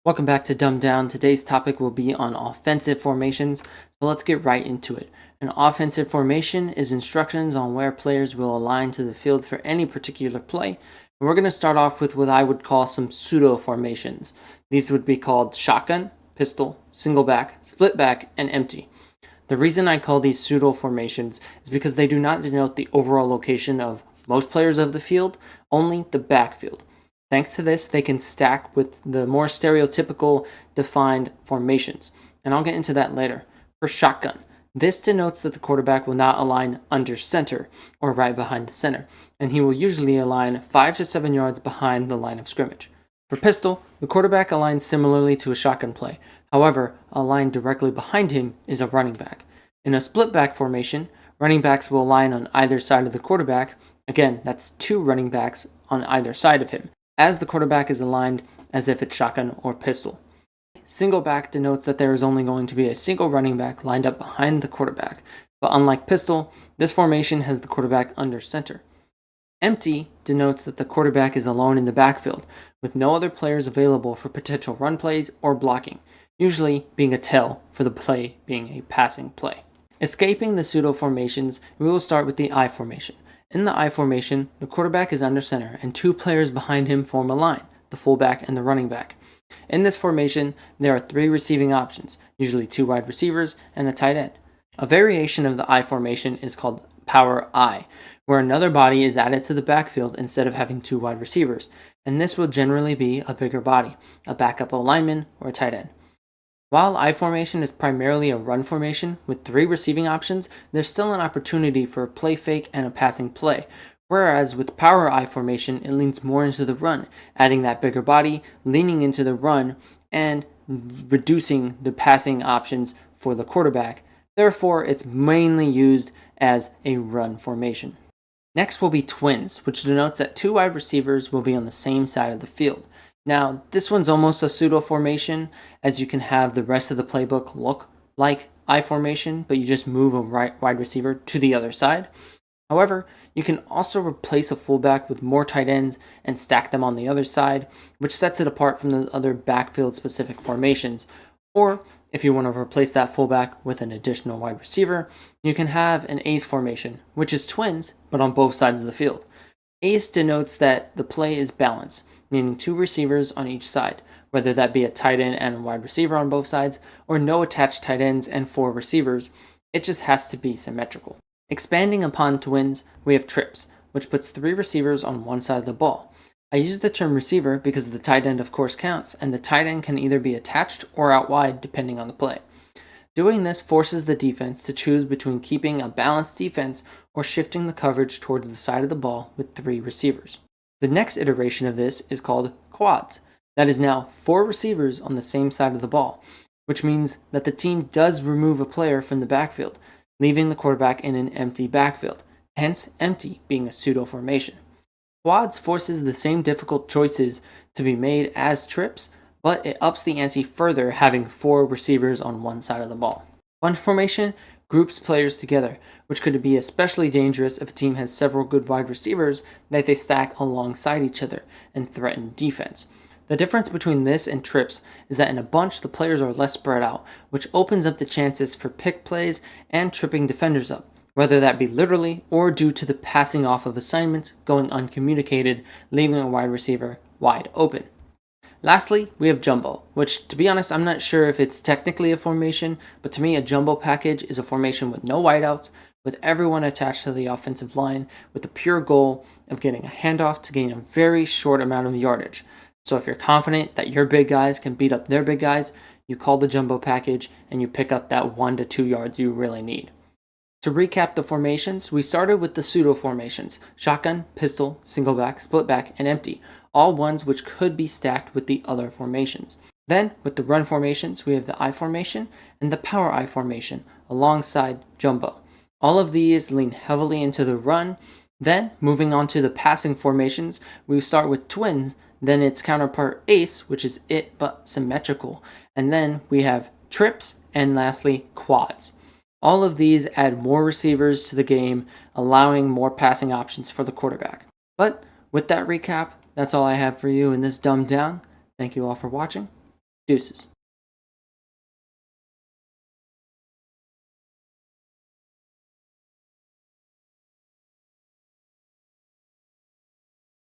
Welcome back to Dumb Down. Today's topic will be on offensive formations, so let's get right into it. An offensive formation is instructions on where players will align to the field for any particular play. And we're going to start off with what I would call some pseudo formations. These would be called shotgun, pistol, single back, split back, and empty. The reason I call these pseudo formations is because they do not denote the overall location of most players of the field, only the backfield. Thanks to this, they can stack with the more stereotypical defined formations, and I'll get into that later. For shotgun, this denotes that the quarterback will not align under center or right behind the center, and he will usually align 5 to 7 yards behind the line of scrimmage. For pistol, the quarterback aligns similarly to a shotgun play. However, aligned directly behind him is a running back. In a split back formation, running backs will align on either side of the quarterback. Again, that's 2 running backs on either side of him, as the quarterback is aligned as if it's shotgun or pistol. Single back denotes that there is only going to be a single running back lined up behind the quarterback, but unlike pistol, this formation has the quarterback under center. Empty denotes that the quarterback is alone in the backfield, with no other players available for potential run plays or blocking, usually being a tell for the play being a passing play. Escaping the pseudo formations, we will start with the I formation. In the I formation, the quarterback is under center and 2 players behind him form a line, the fullback and the running back. In this formation, there are 3 receiving options, usually 2 wide receivers and a tight end. A variation of the I formation is called power I, where another body is added to the backfield instead of having 2 wide receivers, and this will generally be a bigger body, a backup lineman or a tight end. While I formation is primarily a run formation with 3 receiving options, there's still an opportunity for a play fake and a passing play, whereas with power I formation, it leans more into the run, adding that bigger body, leaning into the run, and reducing the passing options for the quarterback. Therefore, it's mainly used as a run formation. Next will be twins, which denotes that 2 wide receivers will be on the same side of the field. Now, this one's almost a pseudo formation, as you can have the rest of the playbook look like I formation, but you just move a wide receiver to the other side. However, you can also replace a fullback with more tight ends and stack them on the other side, which sets it apart from the other backfield specific formations. Or, if you want to replace that fullback with an additional wide receiver, you can have an ace formation, which is twins, but on both sides of the field. Ace denotes that the play is balanced, meaning 2 receivers on each side, whether that be a tight end and a wide receiver on both sides, or no attached tight ends and 4 receivers. It just has to be symmetrical. Expanding upon twins, we have trips, which puts 3 receivers on one side of the ball. I use the term receiver because the tight end of course counts, and the tight end can either be attached or out wide depending on the play. Doing this forces the defense to choose between keeping a balanced defense or shifting the coverage towards the side of the ball with 3 receivers. The next iteration of this is called quads. That is now 4 receivers on the same side of the ball, which means that the team does remove a player from the backfield, leaving the quarterback in an empty backfield, hence empty being a pseudo formation. Quads forces the same difficult choices to be made as trips, but it ups the ante further having 4 receivers on one side of the ball. Bunch formation groups players together, which could be especially dangerous if a team has several good wide receivers that they stack alongside each other and threaten defense. The difference between this and trips is that in a bunch the players are less spread out, which opens up the chances for pick plays and tripping defenders up, whether that be literally or due to the passing off of assignments going uncommunicated, leaving a wide receiver wide open. Lastly, we have jumbo, which, to be honest, I'm not sure if it's technically a formation, but to me a jumbo package is a formation with no wideouts, with everyone attached to the offensive line, with the pure goal of getting a handoff to gain a very short amount of yardage. So if you're confident that your big guys can beat up their big guys, you call the jumbo package and you pick up that 1 to 2 yards you really need. To recap the formations, we started with the pseudo formations: shotgun, pistol, single back, split back, and empty, all ones which could be stacked with the other formations. Then, with the run formations, we have the I formation and the power I formation alongside jumbo. All of these lean heavily into the run. Then, moving on to the passing formations, we start with twins, then its counterpart ace, which is it but symmetrical, and then we have trips, and lastly, quads. All of these add more receivers to the game, allowing more passing options for the quarterback. But with that recap, that's all I have for you in this Dumb Down. Thank you all for watching. Deuces.